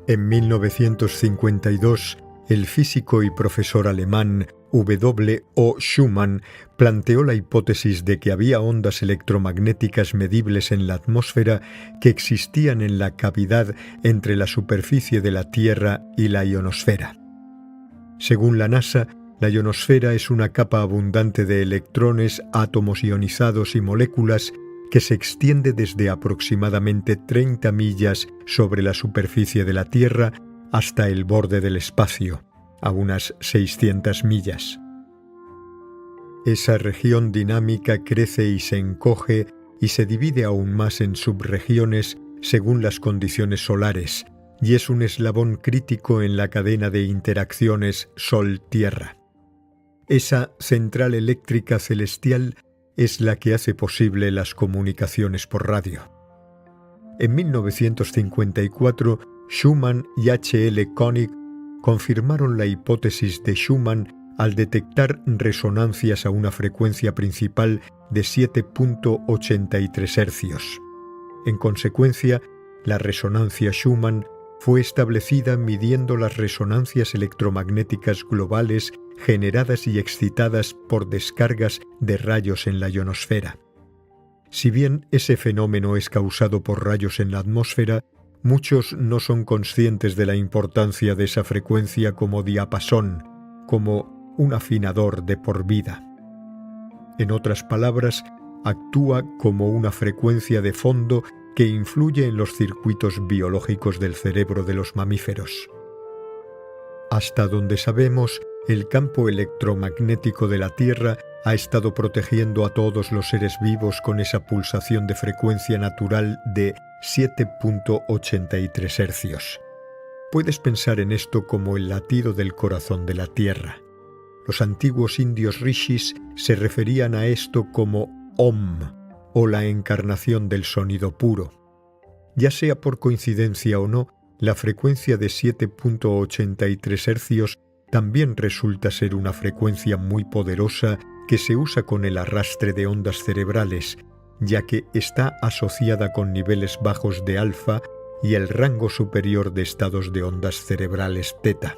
En 1952, el físico y profesor alemán W. O. Schumann planteó la hipótesis de que había ondas electromagnéticas medibles en la atmósfera que existían en la cavidad entre la superficie de la Tierra y la ionosfera. Según la NASA, la ionosfera es una capa abundante de electrones, átomos ionizados y moléculas que se extiende desde aproximadamente 30 millas sobre la superficie de la Tierra hasta el borde del espacio, a unas 600 millas. Esa región dinámica crece y se encoge y se divide aún más en subregiones según las condiciones solares, y es un eslabón crítico en la cadena de interacciones Sol-Tierra. Esa central eléctrica celestial es la que hace posible las comunicaciones por radio. En 1954, Schumann y H. L. Koenig confirmaron la hipótesis de Schumann al detectar resonancias a una frecuencia principal de 7.83 Hz. En consecuencia, la resonancia Schumann fue establecida midiendo las resonancias electromagnéticas globales generadas y excitadas por descargas de rayos en la ionosfera. Si bien ese fenómeno es causado por rayos en la atmósfera, muchos no son conscientes de la importancia de esa frecuencia como diapasón, como un afinador de por vida. En otras palabras, actúa como una frecuencia de fondo que influye en los circuitos biológicos del cerebro de los mamíferos. Hasta donde sabemos, el campo electromagnético de la Tierra ha estado protegiendo a todos los seres vivos con esa pulsación de frecuencia natural de 7.83 Hz. Puedes pensar en esto como el latido del corazón de la Tierra. Los antiguos indios rishis se referían a esto como Om, o la encarnación del sonido puro. Ya sea por coincidencia o no, la frecuencia de 7.83 Hz también resulta ser una frecuencia muy poderosa que se usa con el arrastre de ondas cerebrales, ya que está asociada con niveles bajos de alfa y el rango superior de estados de ondas cerebrales teta.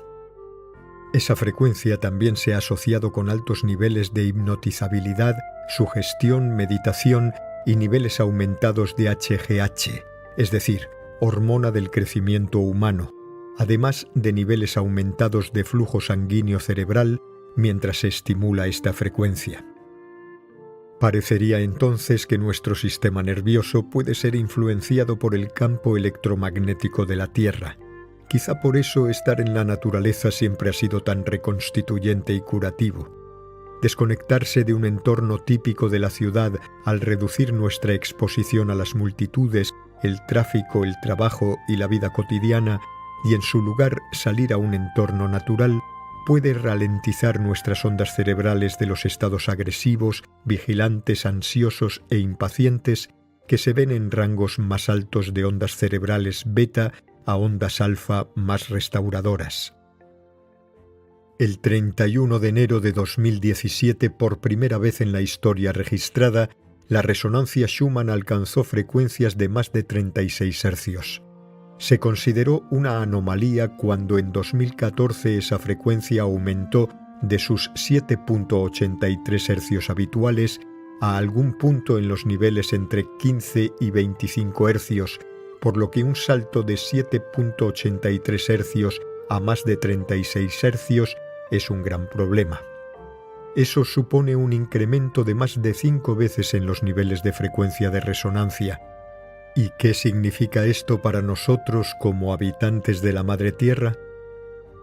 Esa frecuencia también se ha asociado con altos niveles de hipnotizabilidad, sugestión, meditación y niveles aumentados de HGH, es decir, hormona del crecimiento humano, además de niveles aumentados de flujo sanguíneo cerebral mientras se estimula esta frecuencia. Parecería entonces que nuestro sistema nervioso puede ser influenciado por el campo electromagnético de la Tierra. Quizá por eso estar en la naturaleza siempre ha sido tan reconstituyente y curativo. Desconectarse de un entorno típico de la ciudad al reducir nuestra exposición a las multitudes, el tráfico, el trabajo y la vida cotidiana, y en su lugar salir a un entorno natural, puede ralentizar nuestras ondas cerebrales de los estados agresivos, vigilantes, ansiosos e impacientes que se ven en rangos más altos de ondas cerebrales beta a ondas alfa más restauradoras. El 31 de enero de 2017, por primera vez en la historia registrada, la resonancia Schumann alcanzó frecuencias de más de 36 Hz. Se consideró una anomalía cuando en 2014 esa frecuencia aumentó de sus 7.83 Hz habituales a algún punto en los niveles entre 15 y 25 Hz, por lo que un salto de 7.83 Hz a más de 36 Hz es un gran problema. Eso supone un incremento de más de 5 veces en los niveles de frecuencia de resonancia. ¿Y qué significa esto para nosotros como habitantes de la Madre Tierra?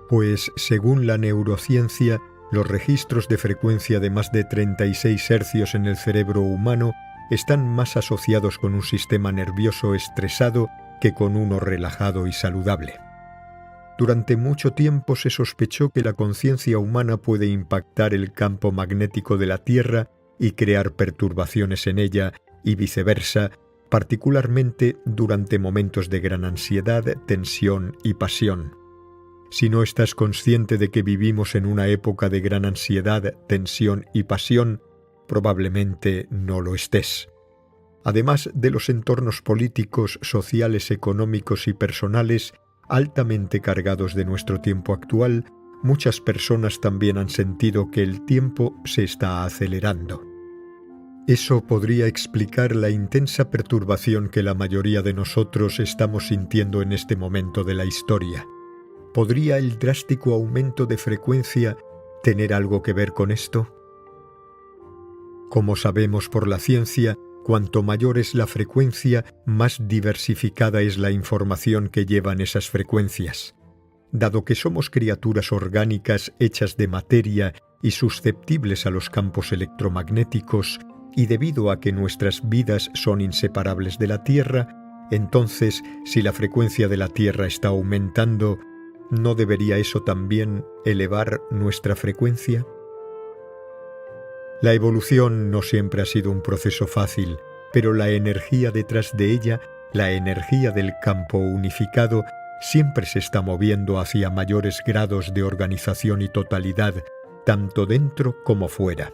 Pues, según la neurociencia, los registros de frecuencia de más de 36 Hz en el cerebro humano están más asociados con un sistema nervioso estresado que con uno relajado y saludable. Durante mucho tiempo se sospechó que la conciencia humana puede impactar el campo magnético de la Tierra y crear perturbaciones en ella, y viceversa, particularmente durante momentos de gran ansiedad, tensión y pasión. Si no estás consciente de que vivimos en una época de gran ansiedad, tensión y pasión, probablemente no lo estés. Además de los entornos políticos, sociales, económicos y personales, altamente cargados de nuestro tiempo actual, muchas personas también han sentido que el tiempo se está acelerando. Eso podría explicar la intensa perturbación que la mayoría de nosotros estamos sintiendo en este momento de la historia. ¿Podría el drástico aumento de frecuencia tener algo que ver con esto? Como sabemos por la ciencia, cuanto mayor es la frecuencia, más diversificada es la información que llevan esas frecuencias. Dado que somos criaturas orgánicas hechas de materia y susceptibles a los campos electromagnéticos, y debido a que nuestras vidas son inseparables de la Tierra, entonces, si la frecuencia de la Tierra está aumentando, ¿no debería eso también elevar nuestra frecuencia? La evolución no siempre ha sido un proceso fácil, pero la energía detrás de ella, la energía del campo unificado, siempre se está moviendo hacia mayores grados de organización y totalidad, tanto dentro como fuera.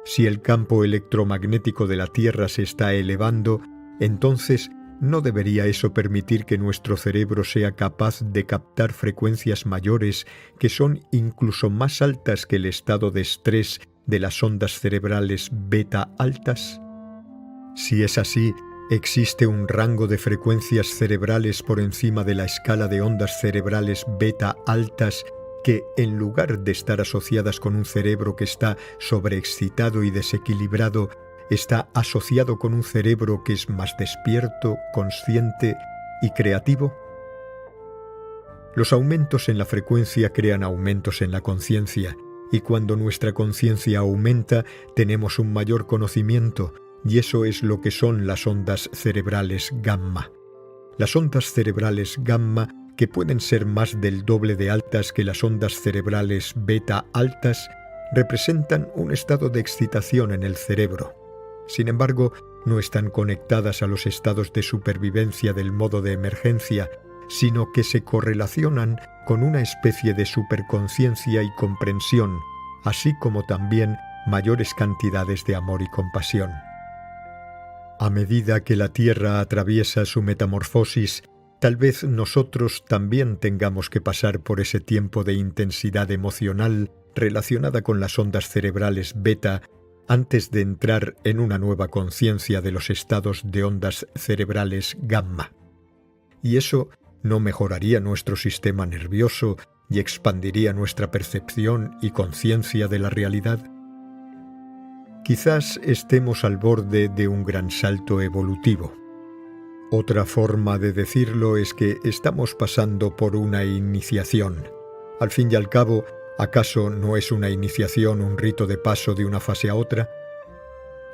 Si el campo electromagnético de la Tierra se está elevando, entonces ¿no debería eso permitir que nuestro cerebro sea capaz de captar frecuencias mayores que son incluso más altas que el estado de estrés de las ondas cerebrales beta altas? Si es así, ¿existe un rango de frecuencias cerebrales por encima de la escala de ondas cerebrales beta altas que, en lugar de estar asociadas con un cerebro que está sobreexcitado y desequilibrado, está asociado con un cerebro que es más despierto, consciente y creativo? Los aumentos en la frecuencia crean aumentos en la conciencia, y cuando nuestra conciencia aumenta, tenemos un mayor conocimiento, y eso es lo que son las ondas cerebrales gamma. Las ondas cerebrales gamma, que pueden ser más del doble de altas que las ondas cerebrales beta altas, representan un estado de excitación en el cerebro. Sin embargo, no están conectadas a los estados de supervivencia del modo de emergencia, sino que se correlacionan con una especie de superconciencia y comprensión, así como también mayores cantidades de amor y compasión. A medida que la Tierra atraviesa su metamorfosis, tal vez nosotros también tengamos que pasar por ese tiempo de intensidad emocional relacionada con las ondas cerebrales beta antes de entrar en una nueva conciencia de los estados de ondas cerebrales gamma. Y eso no mejoraría nuestro sistema nervioso y expandiría nuestra percepción y conciencia de la realidad. Quizás estemos al borde de un gran salto evolutivo. Otra forma de decirlo es que estamos pasando por una iniciación. Al fin y al cabo, ¿acaso no es una iniciación un rito de paso de una fase a otra?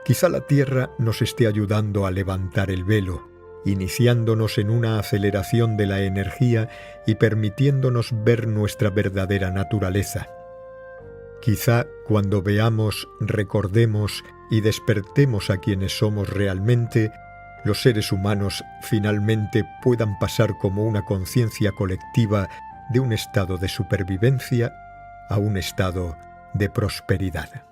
Quizá la Tierra nos esté ayudando a levantar el velo, iniciándonos en una aceleración de la energía y permitiéndonos ver nuestra verdadera naturaleza. Quizá cuando veamos, recordemos y despertemos a quienes somos realmente, los seres humanos finalmente puedan pasar como una conciencia colectiva de un estado de supervivencia a un estado de prosperidad.